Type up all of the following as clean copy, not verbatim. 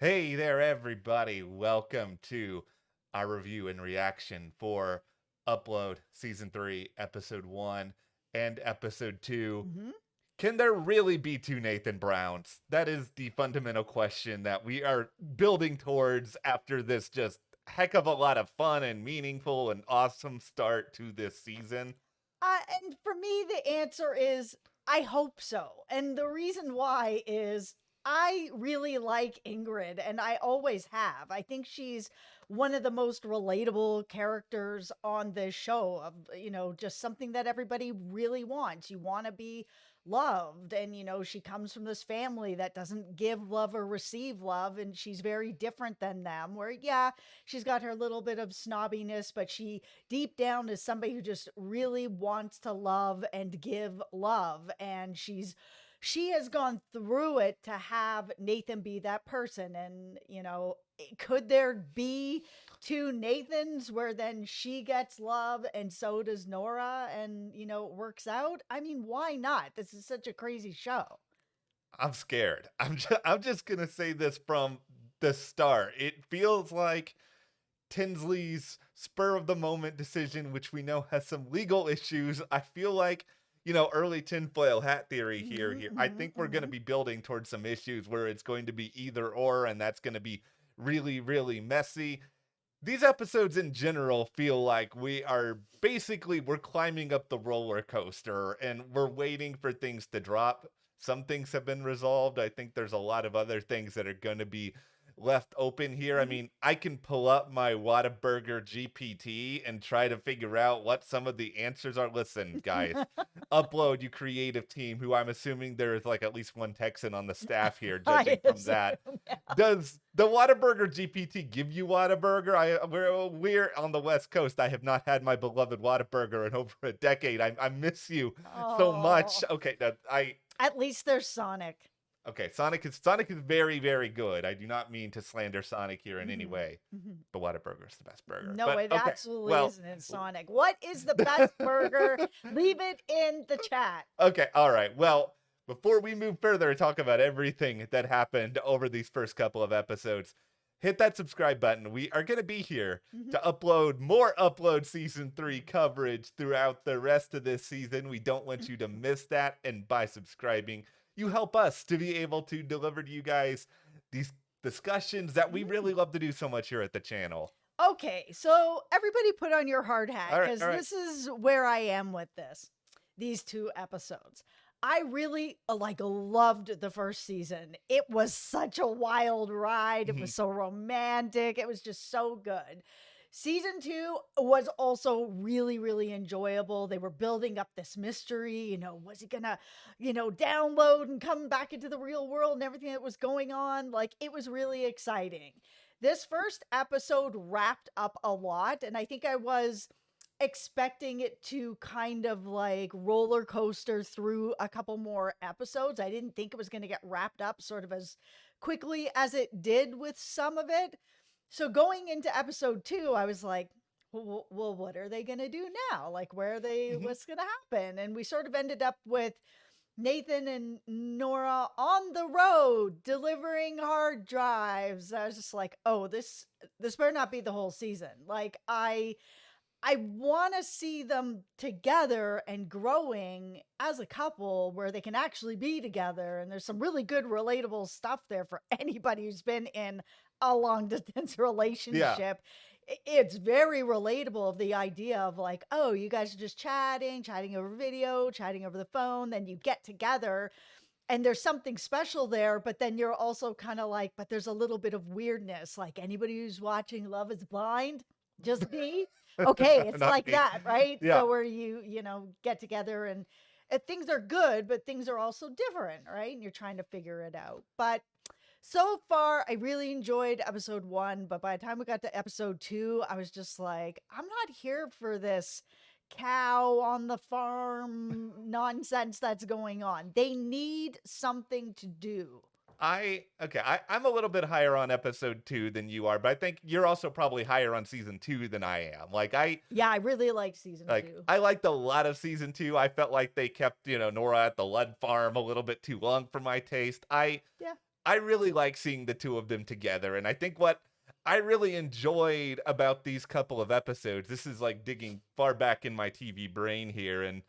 Hey there, everybody. Welcome to our review and reaction for Upload Season 3, Episode 1 and Episode 2. hmm Can there really be two Nathan Browns? That is the fundamental question that we are building towards after this just heck of a lot of fun and meaningful and awesome start to this season. and for me, the answer is I hope so. And the reason why is I really like Ingrid, and I always have. I think she's one of the most relatable characters on this show. Just something that everybody really wants. You want to be loved, and she comes from this family that doesn't give love or receive love, and she's very different than them. Where, yeah, she's got her little bit of snobbiness, but she deep down is somebody who just really wants to love and give love. And she has gone through it to have Nathan be that person. And, could there be two Nathans where then she gets love and so does Nora and, it works out? I mean, why not? This is such a crazy show. I'm scared. I'm just going to say this from the start. It feels like Tinsley's spur of the moment decision, which we know has some legal issues. I feel like, early tinfoil hat theory here. hmm I hmm think we're going to hmm be building towards some issues where it's going to be either or, and that's going to be really, really messy. These episodes in general feel like we're climbing up the roller coaster and we're waiting for things to drop. Some things have been resolved. I think there's a lot of other things that are going to be left open here. I mean, I can pull up my Whataburger GPT and try to figure out what some of the answers are. Listen, guys, upload, you creative team, who I'm assuming there is like at least one Texan on the staff here, judging I from assume, that. yeah. Does the Whataburger GPT give you Whataburger? We're on the West Coast. I have not had my beloved Whataburger in over a decade. I miss you so much. Oh, Okay, at least there's Sonic. okay. Sonic is very, very good. I do not mean to slander Sonic here in any hmm way. hmm The Whataburger is the best burger. No, But it okay, absolutely well, isn't in Sonic. What is the best burger? Leave it in the chat. okay, all right. Well, before we move further and talk about everything that happened over these first couple of episodes, hit that subscribe button. We are going to be here hmm to upload more Upload Season 3 coverage throughout the rest of this season. We don't want you to miss that. And by subscribing, you help us to be able to deliver to you guys these discussions that we really love to do so much here at the channel. Okay, so everybody put on your hard hat All right, because all right. this is where I am with this. These two episodes. I really loved the first season. It was such a wild ride. It Mhm. was so romantic. It was just so good. Season 2 was also really, really enjoyable. They were building up this mystery. Was he gonna, download and come back into the real world and everything that was going on? Like, it was really exciting. This first episode wrapped up a lot, and I think I was expecting it to kind of like roller coaster through a couple more episodes. I didn't think it was going to get wrapped up sort of as quickly as it did with some of it. So going into episode 2, I was like, well, what are they going to do now? Like, Mhm. what's going to happen? And we sort of ended up with Nathan and Nora on the road delivering hard drives. I was just like, oh, this better not be the whole season. Like, I want to see them together and growing as a couple where they can actually be together. And there's some really good relatable stuff there for anybody who's been in a long distance Yeah. relationship. It's very relatable of the idea of like, oh, you guys are just chatting over video, chatting over the phone, then you get together and there's something special there, but then you're also kind of like, but there's a little bit of weirdness. Like anybody who's watching Love is Blind, just me. Okay, it's Not like me. that, right? Yeah. So where you get together and things are good, but things are also different, right? And you're trying to figure it out. But so far, I really enjoyed episode 1, but by the time we got to episode 2, I was just like, I'm not here for this cow on the farm nonsense that's going on. They need something to do. I'm a little bit higher on episode 2 than you are, but I think you're also probably higher on season 2 than I am. Yeah, I really like season 2. I liked a lot of season 2. I felt like they kept, Nora at the Lud farm a little bit too long for my taste. Yeah. I really like seeing the two of them together. And I think what I really enjoyed about these couple of episodes, this is like digging far back in my TV brain here, and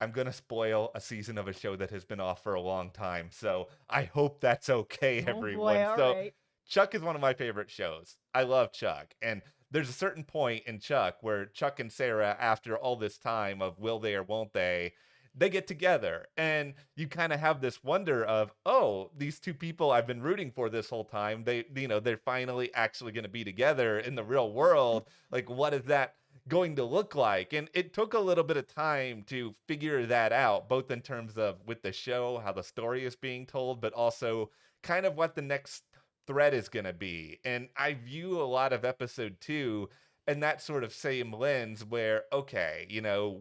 I'm going to spoil a season of a show that has been off for a long time. So I hope that's okay, Oh boy, everyone. all So right. Chuck is one of my favorite shows. I love Chuck. And there's a certain point in Chuck where Chuck and Sarah, after all this time of will they or won't they get together. And you kind of have this wonder of, oh, these two people I've been rooting for this whole time, they're finally actually going to be together in the real world. Like, what is that going to look like? And it took a little bit of time to figure that out, both in terms of with the show, how the story is being told, but also kind of what the next thread is going to be. And I view a lot of episode 2 in that sort of same lens where, okay,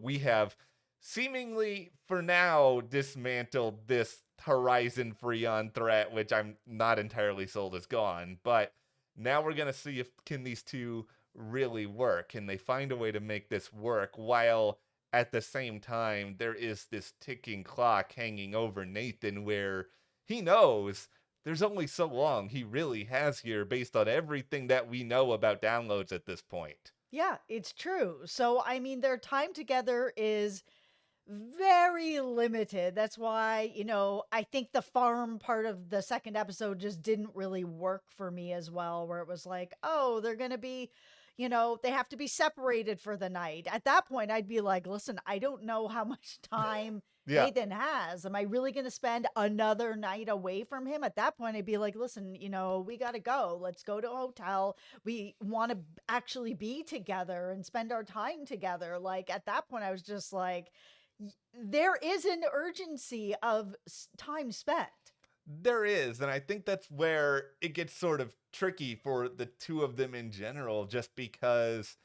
we have seemingly for now dismantled this Horizon Freon threat, which I'm not entirely sold is gone. But now we're going to see if can these two really work. Can they find a way to make this work while at the same time there is this ticking clock hanging over Nathan where he knows there's only so long he really has here based on everything that we know about downloads at this point. Yeah, it's true. So, I mean, their time together is very limited. That's why, I think the farm part of the second episode just didn't really work for me as well, where it was like, oh, they're going to be, they have to be separated for the night. At that point, I'd be like, listen, I don't know how much time Yeah. Nathan has. Am I really going to spend another night away from him? At that point, I'd be like, listen, we got to go. Let's go to a hotel. We want to actually be together and spend our time together. Like, at that point, I was just like, there is an urgency of time spent. There is, and I think that's where it gets sort of tricky for the two of them in general, just because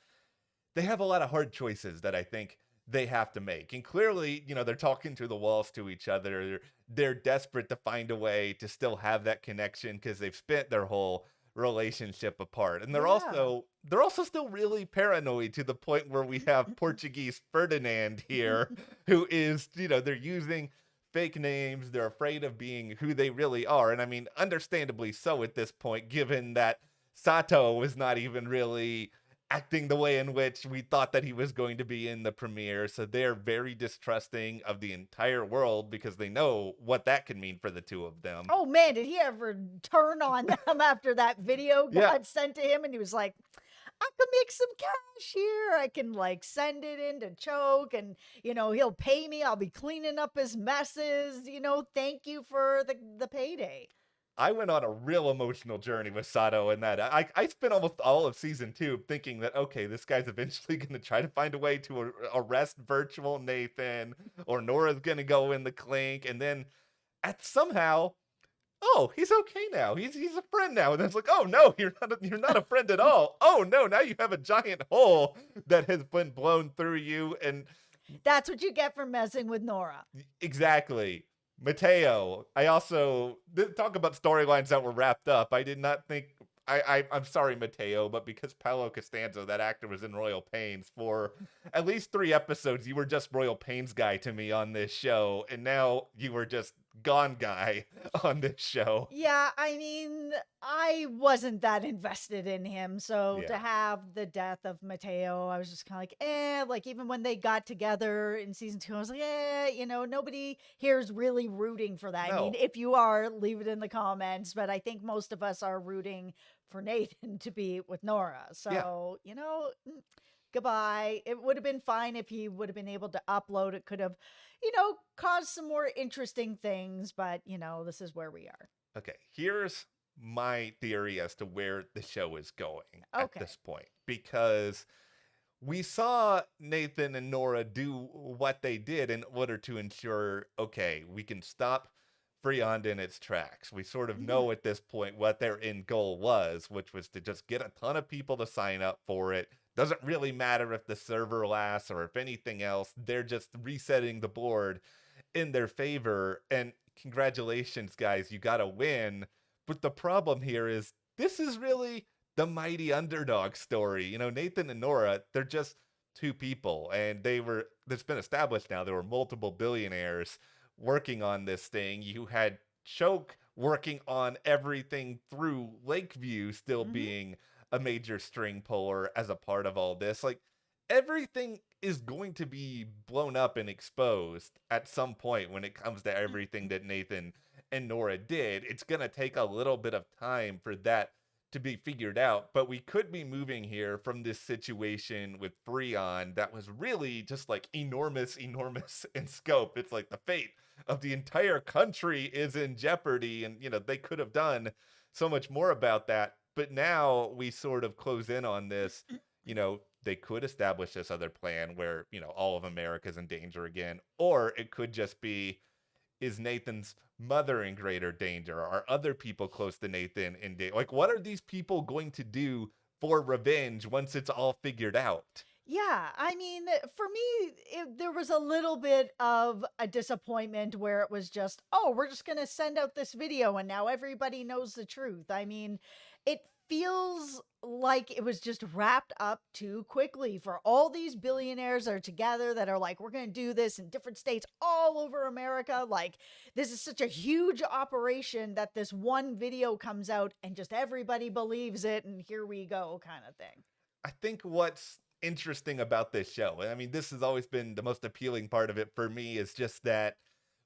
they have a lot of hard choices that I think they have to make. And clearly, they're talking to the walls to each other. They're desperate to find a way to still have that connection because they've spent their whole relationship apart. And they're Yeah. also still really paranoid to the point where we have Portuguese Ferdinand here who is, they're using fake names. They're afraid of being who they really are. And I mean, understandably so at this point, given that Sato was not even really acting the way in which we thought that he was going to be in the premiere. So they're very distrusting of the entire world because they know what that could mean for the two of them. Oh man, did he ever turn on them after that video Yeah. got sent to him and he was like, I could make some cash here. I can like send it into Choke and he'll pay me. I'll be cleaning up his messes. Thank you for the payday. I went on a real emotional journey with Sato in that. I spent almost all of season 2 thinking that, okay, this guy's eventually going to try to find a way to arrest virtual Nathan, or Nora's going to go in the clink, and then somehow, oh, he's okay now. He's a friend now. And it's like, oh no, you're not a friend at all. Oh no, now you have a giant hole that has been blown through you, and That's what you get for messing with Nora. exactly. Mateo. I also talk about storylines that were wrapped up. I did not think I'm sorry, Mateo, but because Paolo Costanzo, that actor, was in Royal Pains for at least 3 episodes, you were just Royal Pains guy to me on this show, and now you were just Gone guy on this show. Yeah, I mean, I wasn't that invested in him. So to Yeah. have the death of Mateo, I was just kind of like, eh. Like, even when they got together in season 2, I was like, nobody here is really rooting for that. I mean, No. if you are, leave it in the comments. But I think most of us are rooting for Nathan to be with Nora. Yeah. So, goodbye. It would have been fine if he would have been able to upload. It could have, caused some more interesting things, but this is where we are. Okay, here's my theory as to where the show is going at Okay. this point, because we saw Nathan and Nora do what they did in order to ensure, okay, we can stop Freon in its tracks. We sort of know at this point what their end goal was, which was to just get a ton of people to sign up for it. Doesn't really matter if the server lasts or if anything else. They're just resetting the board in their favor. And congratulations, guys, you got to win. But the problem here is this is really the mighty underdog story. Nathan and Nora, they're just two people, and it's been established now there were multiple billionaires working on this thing. You had Choke working on everything through Lakeview still Mhm. being a major string puller as a part of all this. Like, everything is going to be blown up and exposed at some point when it comes to everything that Nathan and Nora did. It's going to take a little bit of time for that to be figured out, but we could be moving here from this situation with Freon that was really just like enormous, enormous in scope. It's like the fate of the entire country is in jeopardy, and they could have done so much more about that. But now we sort of close in on this. They could establish this other plan where all of America's in danger again, or it could just be, is Nathan's mother in greater danger? Are other people close to Nathan in danger? Like, what are these people going to do for revenge once it's all figured out? Yeah, I mean, for me, there was a little bit of a disappointment where it was just, oh, we're just going to send out this video and now everybody knows the truth. I mean, it feels like it was just wrapped up too quickly for all these billionaires are together that are like, we're going to do this in different states all over America. Like, this is such a huge operation that this one video comes out and just everybody believes it. And here we go, kind of thing. I think what's interesting about this show, and I mean, this has always been the most appealing part of it for me, is just that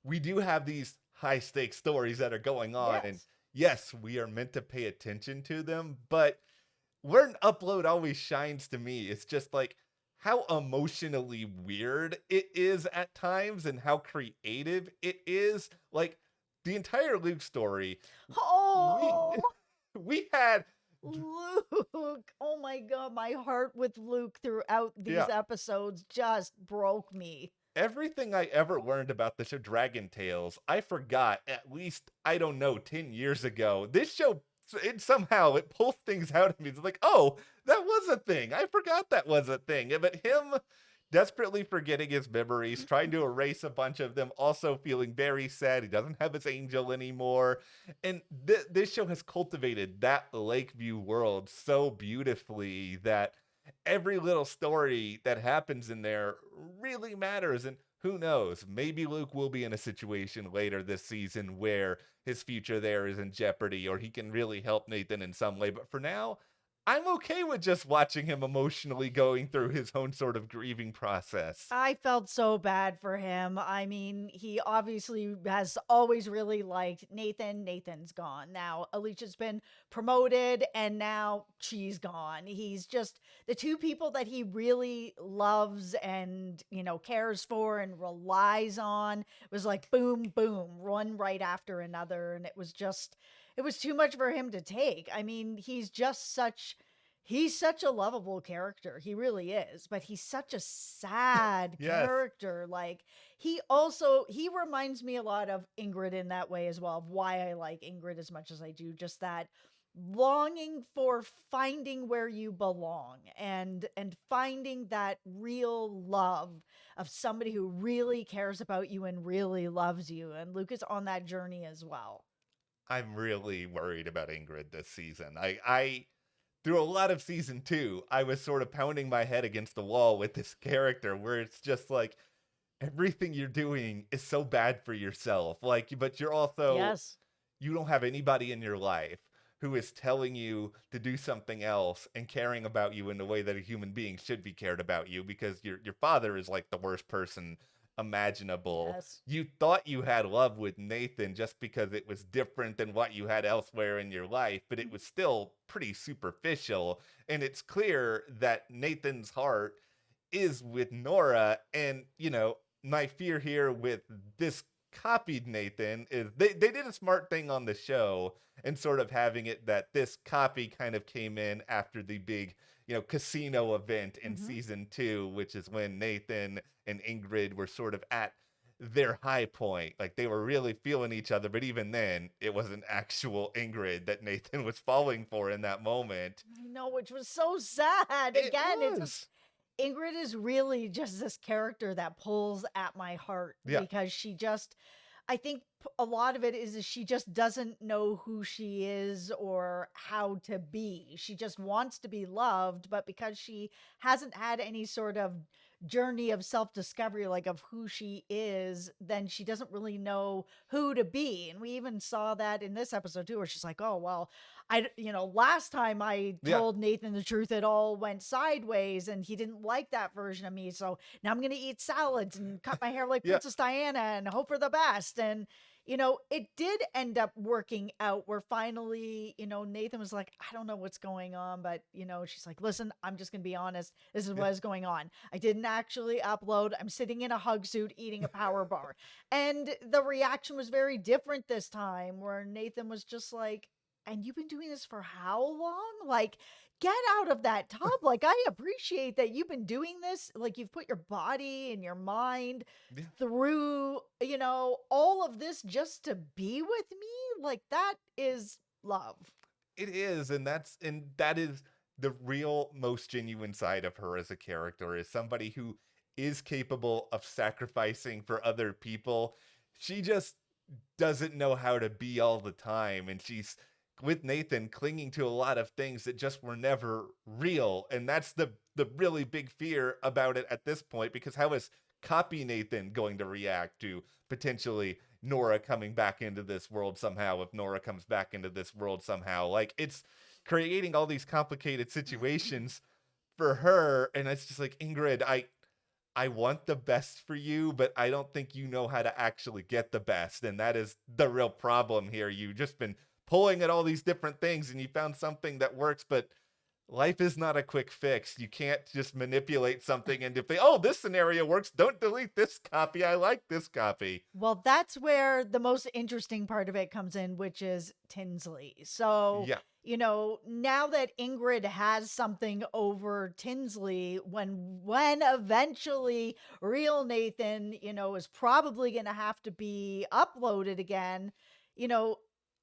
we do have these high stakes stories that are going on. And Yes. yes, we are meant to pay attention to them, but where an upload always shines to me is just like how emotionally weird it is at times and how creative it is. Like, the entire Luke story, we Oh, we had Luke. Oh my God. My heart with Luke throughout these yeah, episodes just broke me. everything I ever learned about the show Dragon Tales, I forgot at least, I don't know, 10 years ago. This show, it somehow it pulls things out of me. It's like, oh, that was a thing. I forgot that was a thing. But him desperately forgetting his memories, trying to erase a bunch of them, also feeling very sad. He doesn't have his angel anymore. And this show has cultivated that Lakeview world so beautifully that every little story that happens in there really matters. And who knows, maybe Luke will be in a situation later this season where his future there is in jeopardy, or he can really help Nathan in some way. But for now, I'm okay with just watching him emotionally going through his own sort of grieving process. I felt so bad for him. I mean, he obviously has always really liked Nathan. Nathan's gone. Now, Alicia's been promoted and now she's gone. He's just the two people that he really loves and, cares for and relies on was like boom, boom, one right after another. And it was too much for him to take. I mean, he's such a lovable character. He really is, but he's such a sad Yes. character. Like he reminds me a lot of Ingrid in that way as well, of why I like Ingrid as much as I do. Just that longing for finding where you belong and finding that real love of somebody who really cares about you and really loves you. And Luke is on that journey as well. I'm really worried about Ingrid this season. I through a lot of season 2, I was sort of pounding my head against the wall with this character where it's just like everything you're doing is so bad for yourself. Like, but you're also, Yes. you don't have anybody in your life who is telling you to do something else and caring about you in the way that a human being should be cared about you, because your father is like the worst person imaginable. Yes. You thought you had love with Nathan just because it was different than what you had elsewhere in your life, but it was still pretty superficial. And it's clear that Nathan's heart is with Nora. And, my fear here with this copied Nathan is they did a smart thing on the show and sort of having it that this copy kind of came in after the big, casino event in Mhm. season 2, which is when Nathan and Ingrid were sort of at their high point. Like, they were really feeling each other, but even then, it wasn't actual Ingrid that Nathan was falling for in that moment. I know, which was so sad. It Again, it's just was. Ingrid is really just this character that pulls at my heart Yeah. because I think a lot of it is she just doesn't know who she is or how to be. She just wants to be loved, but because she hasn't had any sort of journey of self-discovery, like of who she is, then she doesn't really know who to be. And we even saw that in this episode too, where she's like, oh, well, last time I Yeah. told Nathan the truth, it all went sideways and he didn't like that version of me. So now I'm going to eat salads and cut my hair like Yeah. Princess Diana and hope for the best. And it did end up working out where finally, Nathan was like, I don't know what's going on, but, she's like, listen, I'm just going to be honest. This is what is going on. I didn't actually upload. I'm sitting in a hug suit eating a power bar. And the reaction was very different this time, where Nathan was just like, and you've been doing this for how long? Like, get out of that tub. Like, I appreciate that you've been doing this. Like, you've put your body and your mind Yeah. through, all of this just to be with me. Like, that is love. It is, and that is the real most genuine side of her as a character, is somebody who is capable of sacrificing for other people. She just doesn't know how to be all the time, and she's with Nathan clinging to a lot of things that just were never real. And that's the really big fear about it at this point, because how is copy Nathan going to react to potentially Nora coming back into this world somehow, if Nora comes back into this world somehow? Like, it's creating all these complicated situations for her. And it's just like, Ingrid, I want the best for you, but I don't think you know how to actually get the best. And that is the real problem here. You've just been pulling at all these different things and you found something that works, but life is not a quick fix. You can't just manipulate something and if this scenario works, don't delete this copy. I like this copy. Well, that's where the most interesting part of it comes in, which is Tinsley. So, Yeah. Now that Ingrid has something over Tinsley, when eventually real Nathan, is probably going to have to be uploaded again,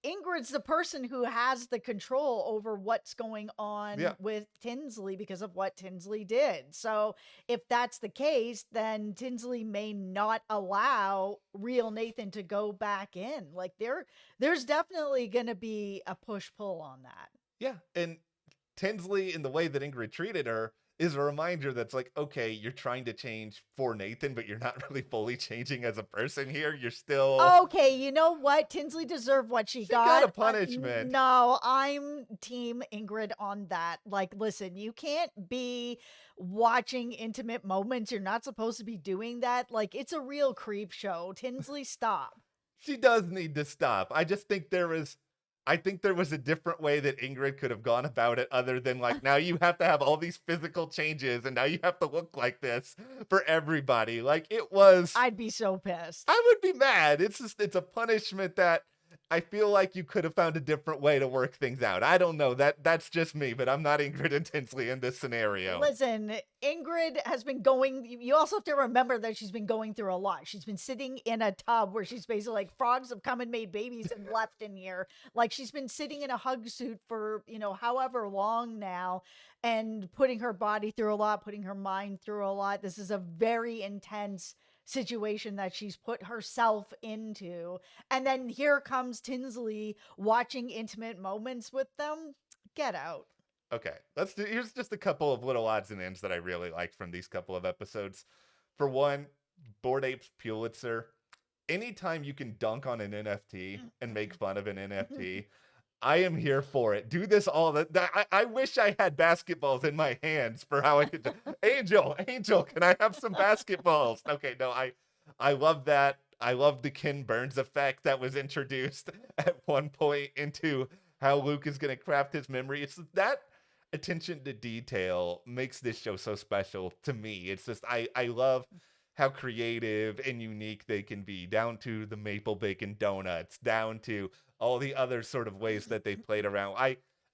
Ingrid's the person who has the control over what's going on with Tinsley because of what Tinsley did. So if that's the case, then Tinsley may not allow real Nathan to go back in. Like there's definitely going to be a push-pull on that. Yeah. And Tinsley, in the way that Ingrid treated her, is a reminder that's like, okay, you're trying to change for Nathan, but you're not really fully changing as a person here. You're still... Okay, you know what? Tinsley deserved what she got. Got a punishment. No, I'm team Ingrid on that. Like, listen, you can't be watching intimate moments. You're not supposed to be doing that. Like, it's a real creep show. Tinsley, stop. She does need to stop. I just think there was a different way that Ingrid could have gone about it, other than like, now you have to have all these physical changes and now you have to look like this for everybody. Like, it was... I'd be so pissed. I would be mad. It's a punishment that I feel like you could have found a different way to work things out. I don't know. That's just me, but I'm not Ingrid and Tinsley in this scenario. Listen, Ingrid has been going... You also have to remember that she's been going through a lot. She's been sitting in a tub where she's basically like, frogs have come and made babies and left in here. Like, she's been sitting in a hug suit for, however long now, and putting her body through a lot, putting her mind through a lot. This is a very intense situation that she's put herself into. And then here comes Tinsley watching intimate moments with them. Get out. Okay, here's just a couple of little odds and ends that I really liked from these couple of episodes. For one, Bored Apes Pulitzer. Anytime you can dunk on an NFT and make fun of an NFT, I am here for it. Do this all I wish I had basketballs in my hands for how I could... Angel, can I have some basketballs? Okay, no, I love that. I love the Ken Burns effect that was introduced at one point into how Luke is going to craft his memory. It's that attention to detail makes this show so special to me. It's just, I love how creative and unique they can be, down to the maple bacon donuts, down to all the other sort of ways that they played around.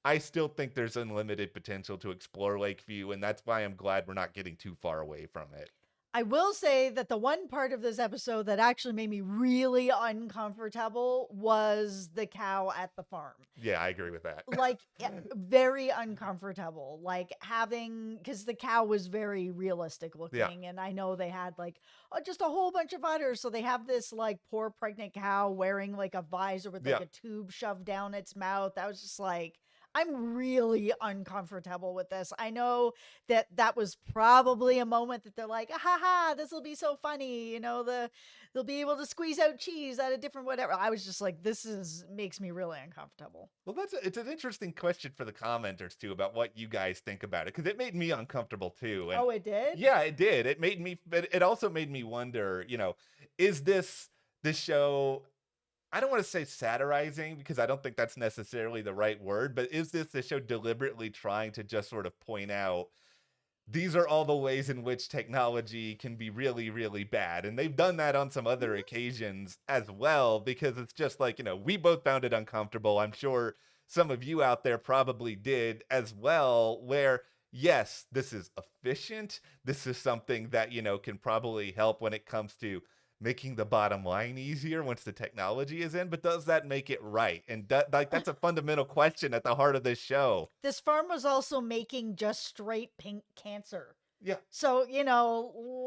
I still think there's unlimited potential to explore Lakeview, and that's why I'm glad we're not getting too far away from it. I will say that the one part of this episode that actually made me really uncomfortable was the cow at the farm. Yeah, I agree with that. Like, very uncomfortable. Like, because the cow was very realistic looking, and I know they had like just a whole bunch of udders. So they have this like poor pregnant cow wearing like a visor with like a tube shoved down its mouth. I was just like, I'm really uncomfortable with this. I know that that was probably a moment that they're like, "Ha ha, this will be so funny." They'll be able to squeeze out cheese out of different whatever. I was just like, this is makes me really uncomfortable. Well, it's an interesting question for the commenters too about what you guys think about it, because it made me uncomfortable too. And Oh, it did? yeah, it did. It made me. But it also made me wonder. Is this show? I don't want to say satirizing because I don't think that's necessarily the right word. But is this the show deliberately trying to just sort of point out? These are all the ways in which technology can be really, really bad. And they've done that on some other Mhm. occasions as well, because it's just like, we both found it uncomfortable. I'm sure some of you out there probably did as well, where, yes, this is efficient. This is something that, can probably help when it comes to making the bottom line easier once the technology is in. But does that make it right? And that's a fundamental question at the heart of this show. This farm was also making just straight pink cancer. Yeah. So,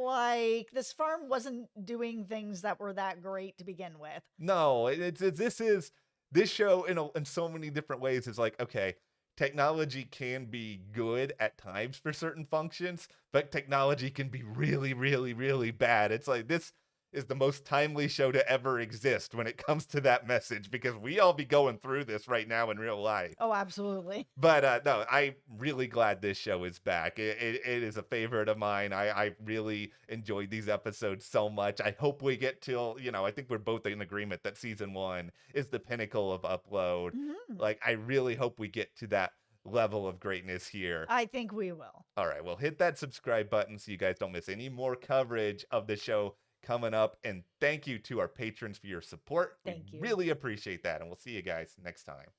like this farm wasn't doing things that were that great to begin with. No, this show in so many different ways is like, okay, technology can be good at times for certain functions, but technology can be really, really, really bad. It's like this is the most timely show to ever exist when it comes to that message, because we all be going through this right now in real life. Oh, absolutely. But no, I'm really glad this show is back. It is a favorite of mine. I really enjoyed these episodes so much. I hope we get till, I think we're both in agreement that season 1 is the pinnacle of upload. Mhm. Like, I really hope we get to that level of greatness here. I think we will. All right, well, hit that subscribe button so you guys don't miss any more coverage of the show coming up. And thank you to our patrons for your support. Thank We you. really appreciate that. And we'll see you guys next time.